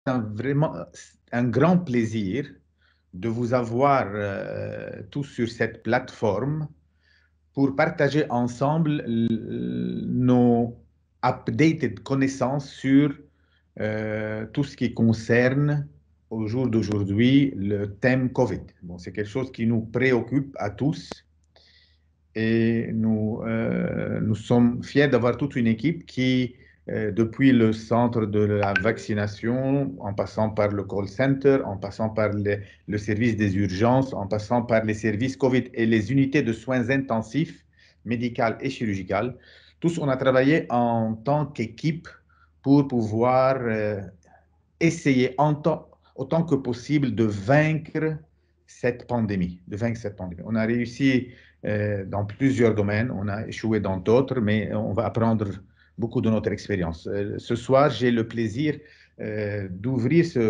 vraiment un grand plaisir de vous avoir tous sur cette plateforme pour partager ensemble nos updated connaissances sur tout ce qui concerne au jour d'aujourd'hui le thème COVID. Bon, c'est quelque chose qui nous préoccupe à tous et nous sommes fiers d'avoir toute une équipe qui, depuis le centre de la vaccination, en passant par le call center, en passant par le service des urgences, en passant par les services COVID et les unités de soins intensifs, médicales et chirurgicales, tous on a travaillé en tant qu'équipe pour pouvoir essayer autant que possible de vaincre cette pandémie, On a réussi dans plusieurs domaines, on a échoué dans d'autres, mais on va apprendre beaucoup de notre expérience. Ce soir, j'ai le plaisir d'ouvrir ce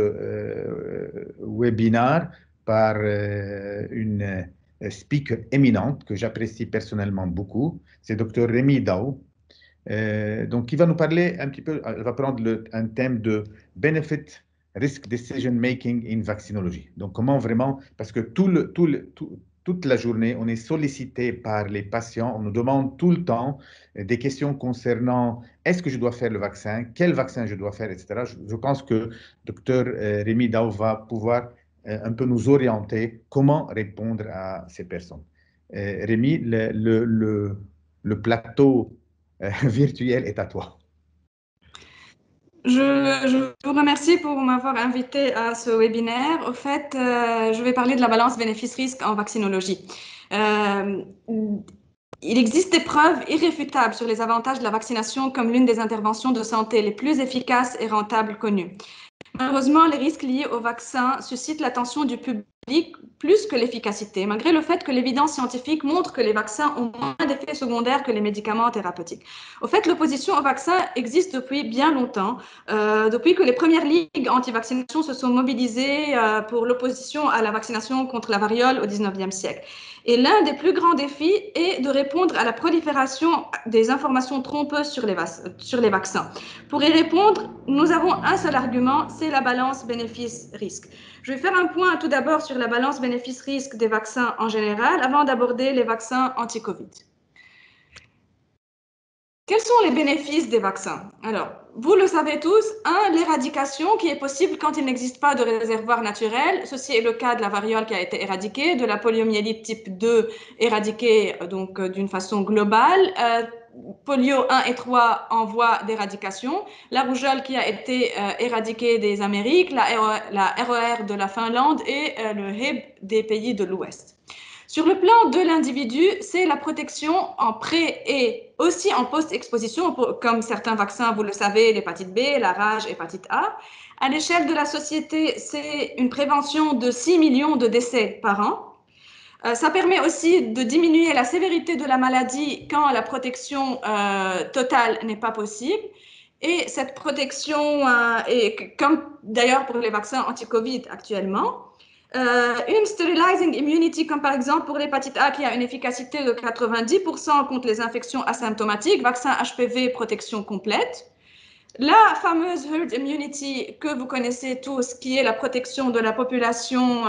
webinaire par une speaker éminente que j'apprécie personnellement beaucoup. C'est Dr. Rémi Dao. Donc, il va nous parler un petit peu, elle va prendre un thème de Benefit Risk Decision Making in Vaccinology. Donc, comment vraiment, parce que toute la journée, on est sollicité par les patients, on nous demande tout le temps des questions concernant est-ce que je dois faire le vaccin, quel vaccin je dois faire, etc. Je pense que Dr. Rémi Dao va pouvoir un peu nous orienter comment répondre à ces personnes. Rémi, le plateau virtuel est à toi. Je vous remercie pour m'avoir invité à ce webinaire. Au fait, je vais parler de la balance bénéfice-risque en vaccinologie. Il existe des preuves irréfutables sur les avantages de la vaccination comme l'une des interventions de santé les plus efficaces et rentables connues. Malheureusement, les risques liés au vaccin suscitent l'attention du public plus que l'efficacité, malgré le fait que l'évidence scientifique montre que les vaccins ont moins d'effets secondaires que les médicaments thérapeutiques. Au fait, l'opposition au vaccin existe depuis bien longtemps, depuis que les premières ligues anti-vaccination se sont mobilisées pour l'opposition à la vaccination contre la variole au XIXe siècle. Et l'un des plus grands défis est de répondre à la prolifération des informations trompeuses sur les vaccins. Pour y répondre, nous avons un seul argument, c'est la balance bénéfice-risque. Je vais faire un point tout d'abord sur la balance bénéfice-risque des vaccins en général avant d'aborder les vaccins anti-Covid. Quels sont les bénéfices des vaccins? Alors, vous le savez tous, l'éradication qui est possible quand il n'existe pas de réservoir naturel. Ceci est le cas de la variole qui a été éradiquée, de la poliomyélite type 2 éradiquée donc d'une façon globale. Polio 1 et 3 en voie d'éradication, la rougeole qui a été éradiquée des Amériques, la RER de la Finlande et le Hib des pays de l'Ouest. Sur le plan de l'individu, c'est la protection en pré et aussi en post-exposition, comme certains vaccins, vous le savez, l'hépatite B, la rage, hépatite A. À l'échelle de la société, c'est une prévention de 6 millions de décès par an. Ça permet aussi de diminuer la sévérité de la maladie quand la protection totale n'est pas possible. Et cette protection est, comme d'ailleurs pour les vaccins anti-Covid actuellement, une sterilizing immunity, comme par exemple pour l'hépatite A qui a une efficacité de 90% contre les infections asymptomatiques, vaccin HPV, protection complète. La fameuse herd immunity que vous connaissez tous, qui est la protection de la population.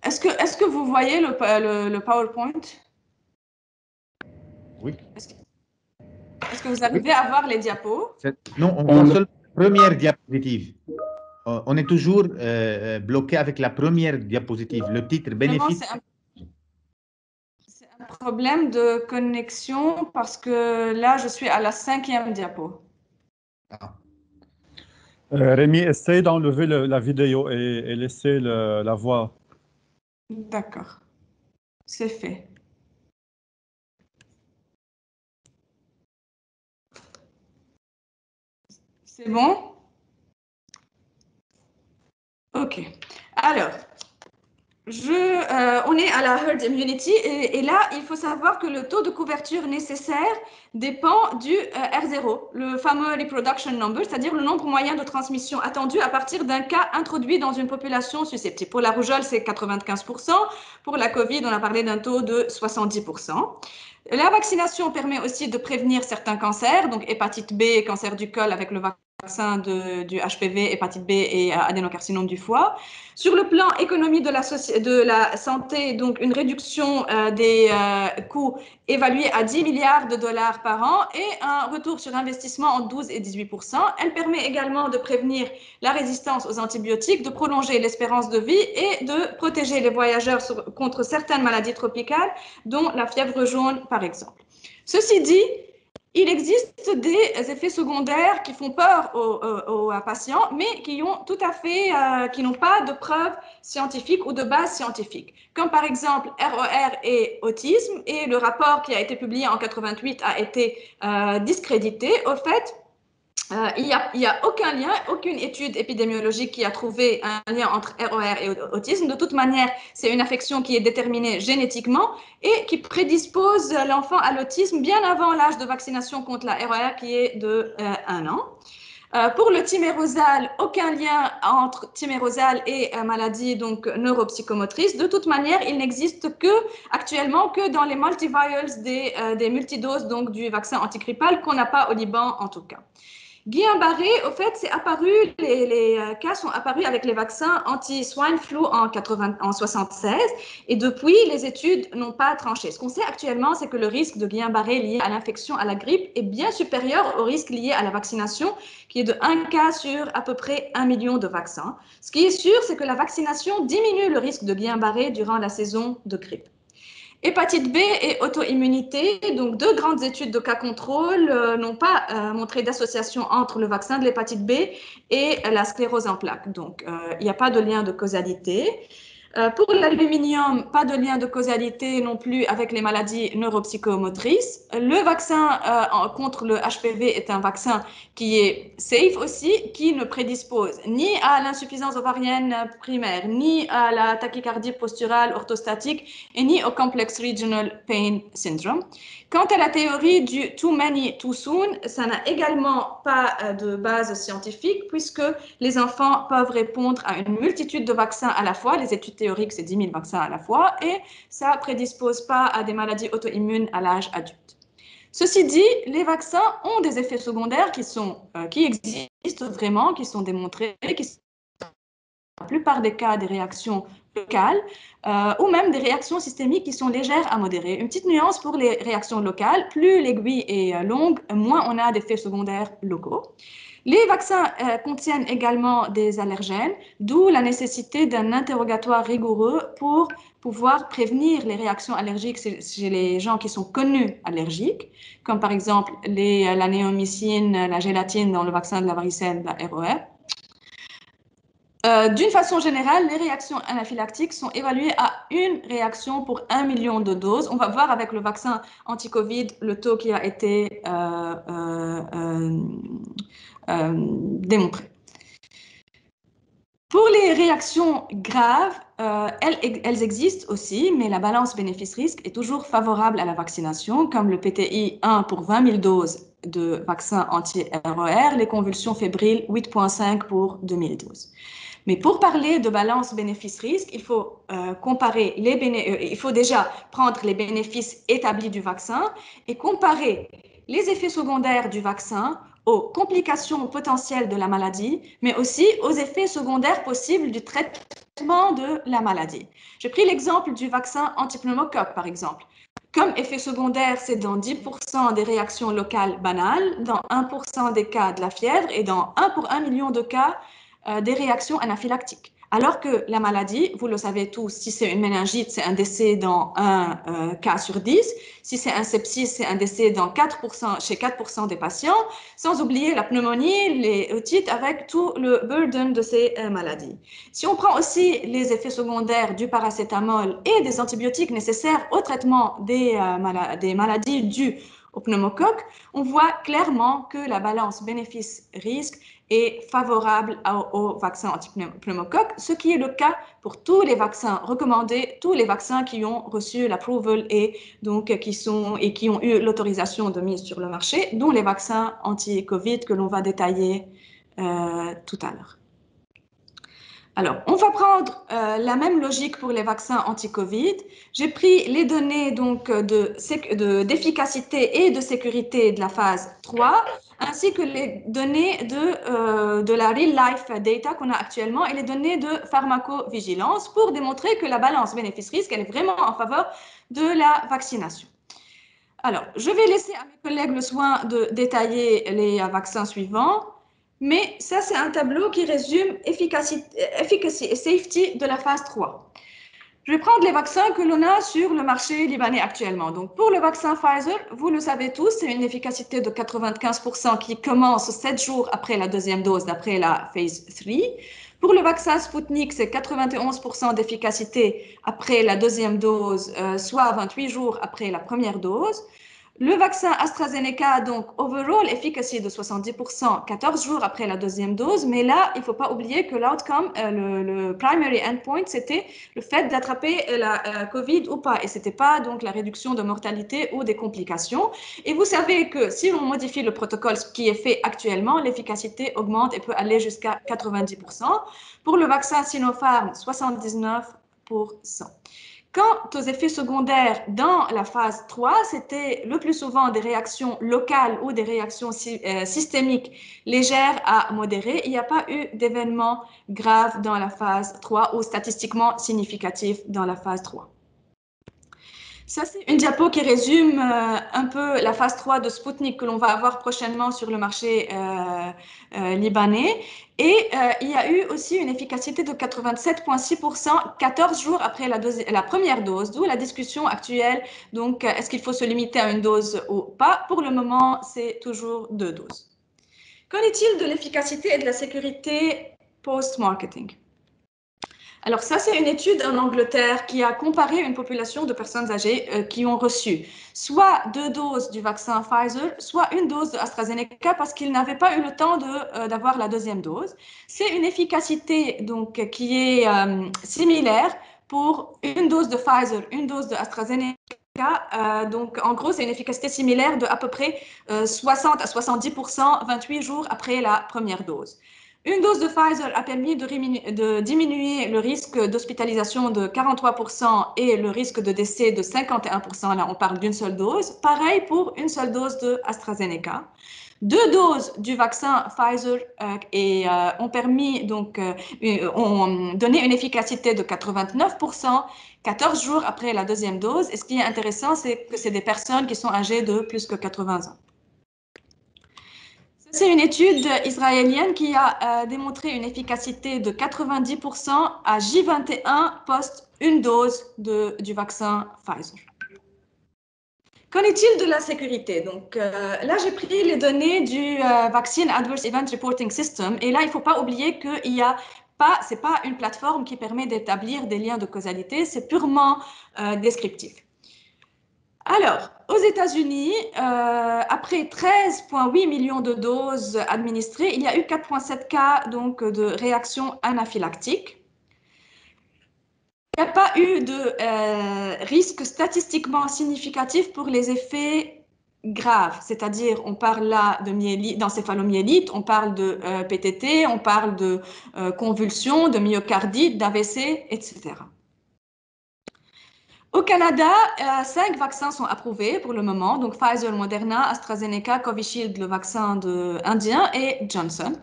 Est-ce que vous voyez le PowerPoint? Oui. Est-ce que vous arrivez à voir les diapos? Non, on voit seulement la première diapositive. On est toujours bloqué avec la première diapositive, le titre bénéfice. C'est un problème de connexion parce que là, je suis à la 5e diapo. Ah. Rémi, essaye d'enlever la vidéo et laisser la voix. D'accord. C'est fait. C'est bon? OK. Alors, on est à la herd immunity et là, il faut savoir que le taux de couverture nécessaire dépend du R0, le fameux reproduction number, c'est-à-dire le nombre moyen de transmission attendu à partir d'un cas introduit dans une population susceptible. Pour la rougeole, c'est 95%. Pour la COVID, on a parlé d'un taux de 70%. La vaccination permet aussi de prévenir certains cancers, donc hépatite B, cancer du col avec le vaccin vaccin du HPV, hépatite B et adénocarcinome du foie. Sur le plan économie de la santé, donc une réduction des coûts évalués à 10 milliards de dollars par an et un retour sur investissement entre 12 et 18%. Elle permet également de prévenir la résistance aux antibiotiques, de prolonger l'espérance de vie et de protéger les voyageurs contre certaines maladies tropicales, dont la fièvre jaune, par exemple. Ceci dit, il existe des effets secondaires qui font peur aux patients, mais qui n'ont pas de preuves scientifiques ou de base scientifique, comme par exemple RER et autisme, et le rapport qui a été publié en 88 a été discrédité. Au fait, il n'y a aucun lien, aucune étude épidémiologique qui a trouvé un lien entre RER et autisme. De toute manière, c'est une affection qui est déterminée génétiquement et qui prédispose l'enfant à l'autisme bien avant l'âge de vaccination contre la RER qui est de 1 an. Pour le thymérosal, aucun lien entre thymérosal et maladie donc neuropsychomotrice. De toute manière, il n'existe actuellement que dans les multivials des multidoses donc du vaccin antigrippal qu'on n'a pas au Liban en tout cas. Guillain-Barré, au fait, les cas sont apparus avec les vaccins anti-swine flu en 1976 et depuis, les études n'ont pas tranché. Ce qu'on sait actuellement, c'est que le risque de Guillain-Barré lié à l'infection à la grippe est bien supérieur au risque lié à la vaccination, qui est de 1 cas sur à peu près 1 million de vaccins. Ce qui est sûr, c'est que la vaccination diminue le risque de Guillain-Barré durant la saison de grippe. Hépatite B et auto-immunité, donc 2 grandes études de cas contrôle n'ont pas montré d'association entre le vaccin de l'hépatite B et la sclérose en plaques. Donc, il n'y a pas de lien de causalité. Pour l'aluminium, pas de lien de causalité non plus avec les maladies neuropsychomotrices. Le vaccin contre le HPV est un vaccin qui est safe aussi, qui ne prédispose ni à l'insuffisance ovarienne primaire, ni à la tachycardie posturale orthostatique, et ni au complex regional pain syndrome. Quant à la théorie du too many too soon, ça n'a également pas de base scientifique puisque les enfants peuvent répondre à une multitude de vaccins à la fois. Les études théoriques, c'est 10 000 vaccins à la fois et ça ne prédispose pas à des maladies auto-immunes à l'âge adulte. Ceci dit, les vaccins ont des effets secondaires qui existent vraiment, qui sont démontrés, qui sont dans la plupart des cas des réactions locales ou même des réactions systémiques qui sont légères à modérées. Une petite nuance pour les réactions locales, plus l'aiguille est longue, moins on a d'effets secondaires locaux. Les vaccins contiennent également des allergènes, d'où la nécessité d'un interrogatoire rigoureux pour pouvoir prévenir les réactions allergiques chez les gens qui sont connus allergiques, comme par exemple la néomycine, la gélatine dans le vaccin de la varicelle, la RER. D'une façon générale, les réactions anaphylactiques sont évaluées à une réaction pour 1 million de doses. On va voir avec le vaccin anti-Covid le taux qui a été démontré. Pour les réactions graves, elles existent aussi, mais la balance bénéfice-risque est toujours favorable à la vaccination, comme le PTI 1 pour 20 000 doses de vaccin anti-RER, les convulsions fébriles 8,5 pour 2000 doses. Mais pour parler de balance bénéfice-risque, il faut comparer il faut déjà prendre les bénéfices établis du vaccin et comparer les effets secondaires du vaccin aux complications potentielles de la maladie, mais aussi aux effets secondaires possibles du traitement de la maladie. J'ai pris l'exemple du vaccin anti-pneumocoque, par exemple. Comme effet secondaire, c'est dans 10% des réactions locales banales, dans 1% des cas de la fièvre et dans 1 pour 1 million de cas des réactions anaphylactiques. Alors que la maladie, vous le savez tous, si c'est une méningite, c'est un décès dans 1 cas sur 10. Si c'est un sepsis, c'est un décès dans chez 4% des patients, sans oublier la pneumonie, les otites, avec tout le burden de ces maladies. Si on prend aussi les effets secondaires du paracétamol et des antibiotiques nécessaires au traitement des maladies dues au pneumocoque, on voit clairement que la balance bénéfice-risque est favorable au vaccin anti-pneumocoque, ce qui est le cas pour tous les vaccins recommandés, tous les vaccins qui ont reçu l'approval et donc qui ont eu l'autorisation de mise sur le marché, dont les vaccins anti-Covid que l'on va détailler tout à l'heure. Alors, on va prendre la même logique pour les vaccins anti-Covid. J'ai pris les données donc d'efficacité et de sécurité de la phase 3, ainsi que les données de la real-life data qu'on a actuellement et les données de pharmacovigilance pour démontrer que la balance bénéfice-risque, elle est vraiment en faveur de la vaccination. Alors, je vais laisser à mes collègues le soin de détailler les vaccins suivants. Mais ça, c'est un tableau qui résume efficacité et safety de la phase 3. Je vais prendre les vaccins que l'on a sur le marché libanais actuellement. Donc, pour le vaccin Pfizer, vous le savez tous, c'est une efficacité de 95% qui commence 7 jours après la deuxième dose, d'après la phase 3. Pour le vaccin Sputnik, c'est 91% d'efficacité après la deuxième dose, soit 28 jours après la première dose. Le vaccin AstraZeneca, donc, overall efficacy de 70%, 14 jours après la deuxième dose. Mais là, il ne faut pas oublier que l'outcome, le primary endpoint, c'était le fait d'attraper la COVID ou pas. Et ce n'était pas donc la réduction de mortalité ou des complications. Et vous savez que si on modifie le protocole, ce qui est fait actuellement, l'efficacité augmente et peut aller jusqu'à 90%. Pour le vaccin Sinopharm, 79%. Quant aux effets secondaires dans la phase 3, c'était le plus souvent des réactions locales ou des réactions systémiques légères à modérées. Il n'y a pas eu d'événements graves dans la phase 3 ou statistiquement significatifs dans la phase 3. Ça, c'est une diapo qui résume un peu la phase 3 de Sputnik que l'on va avoir prochainement sur le marché libanais. Et il y a eu aussi une efficacité de 87,6% 14 jours après la première dose, d'où la discussion actuelle. Donc, est-ce qu'il faut se limiter à une dose ou pas? Pour le moment, c'est toujours 2 doses. Qu'en est-il de l'efficacité et de la sécurité post-marketing? Alors ça, c'est une étude en Angleterre qui a comparé une population de personnes âgées qui ont reçu soit 2 doses du vaccin Pfizer, soit une dose de AstraZeneca parce qu'ils n'avaient pas eu le temps d'avoir la deuxième dose. C'est une efficacité donc, qui est similaire pour une dose de Pfizer, une dose de AstraZeneca. Donc, en gros, c'est une efficacité similaire de à peu près 60 à 70%, 28 jours après la première dose. Une dose de Pfizer a permis de diminuer le risque d'hospitalisation de 43% et le risque de décès de 51%. Là, on parle d'une seule dose. Pareil pour une seule dose de AstraZeneca. 2 doses du vaccin Pfizer ont permis, donc, ont donné une efficacité de 89%, 14 jours après la deuxième dose. Et ce qui est intéressant, c'est que c'est des personnes qui sont âgées de plus que 80 ans. C'est une étude israélienne qui a démontré une efficacité de 90% à J21 post une dose du vaccin Pfizer. Qu'en est-il de la sécurité? Donc là, j'ai pris les données du Vaccine Adverse Event Reporting System et là, il ne faut pas oublier que ce n'est pas une plateforme qui permet d'établir des liens de causalité, c'est purement descriptif. Alors, aux États-Unis, après 13,8 millions de doses administrées, il y a eu 4,7 cas donc, de réactions anaphylactiques. Il n'y a pas eu de risque statistiquement significatif pour les effets graves, c'est-à-dire on parle là d'encéphalomyélite, on parle de PTT, on parle de convulsions, de myocardite, d'AVC, etc. Au Canada, 5 vaccins sont approuvés pour le moment, donc Pfizer, Moderna, AstraZeneca, Covishield, le vaccin indien et Johnson.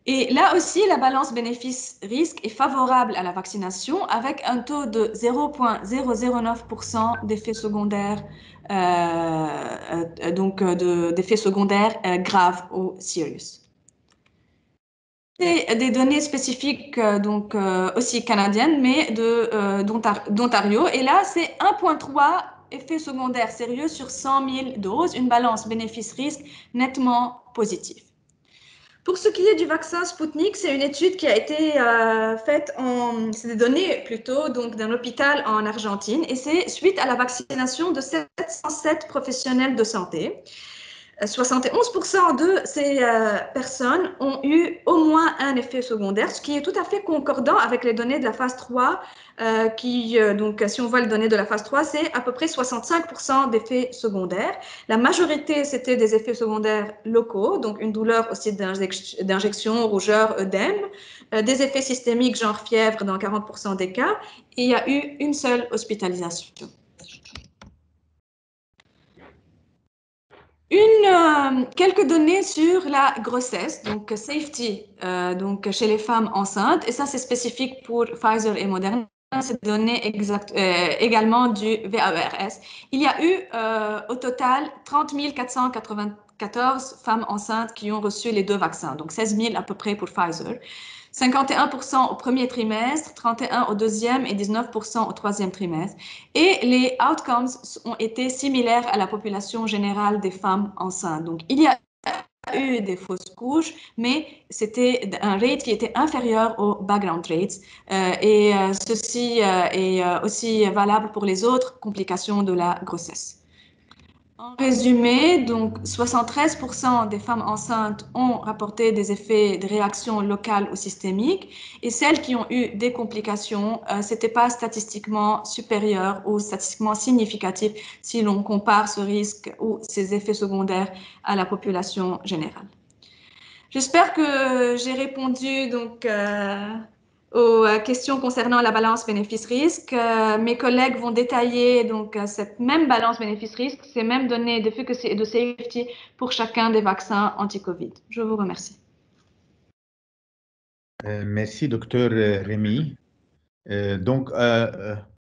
Et là aussi, la balance bénéfice-risque est favorable à la vaccination avec un taux de 0,009% d'effets secondaires, d'effets secondaires graves ou serious. C'est des données spécifiques donc aussi canadiennes, mais d'Ontario. Et là, c'est 1,3 effets secondaires sérieux sur 100 000 doses, une balance bénéfice-risque nettement positive. Pour ce qui est du vaccin Sputnik, c'est une étude qui a été faite c'est des données plutôt donc d'un hôpital en Argentine et c'est suite à la vaccination de 707 professionnels de santé. 71% de ces personnes ont eu au moins un effet secondaire, ce qui est tout à fait concordant avec les données de la phase 3, donc si on voit les données de la phase 3, c'est à peu près 65% d'effets secondaires. La majorité, c'était des effets secondaires locaux, donc une douleur au site d'injection, rougeur, œdème, des effets systémiques genre fièvre dans 40% des cas, et il y a eu une seule hospitalisation. Quelques données sur la grossesse, donc safety, donc chez les femmes enceintes, et ça c'est spécifique pour Pfizer et Moderna, c'est donné également du VAERS. Il y a eu au total 30 494 femmes enceintes qui ont reçu les 2 vaccins, donc 16 000 à peu près pour Pfizer. 51% au premier trimestre, 31% au deuxième et 19% au troisième trimestre. Et les outcomes ont été similaires à la population générale des femmes enceintes. Donc, il y a eu des fausses couches, mais c'était un rate qui était inférieur au background rate. Ceci est aussi valable pour les autres complications de la grossesse. En résumé, donc 73% des femmes enceintes ont rapporté des effets de réaction locale ou systémique, et celles qui ont eu des complications, c'était pas statistiquement supérieur ou statistiquement significatif si l'on compare ce risque ou ces effets secondaires à la population générale. J'espère que j'ai répondu donc aux questions concernant la balance bénéfice-risque. Mes collègues vont détailler donc cette même balance bénéfice-risque, ces mêmes données d'efficacy et de safety pour chacun des vaccins anti-Covid. Je vous remercie. Merci, docteur Rémy. Donc,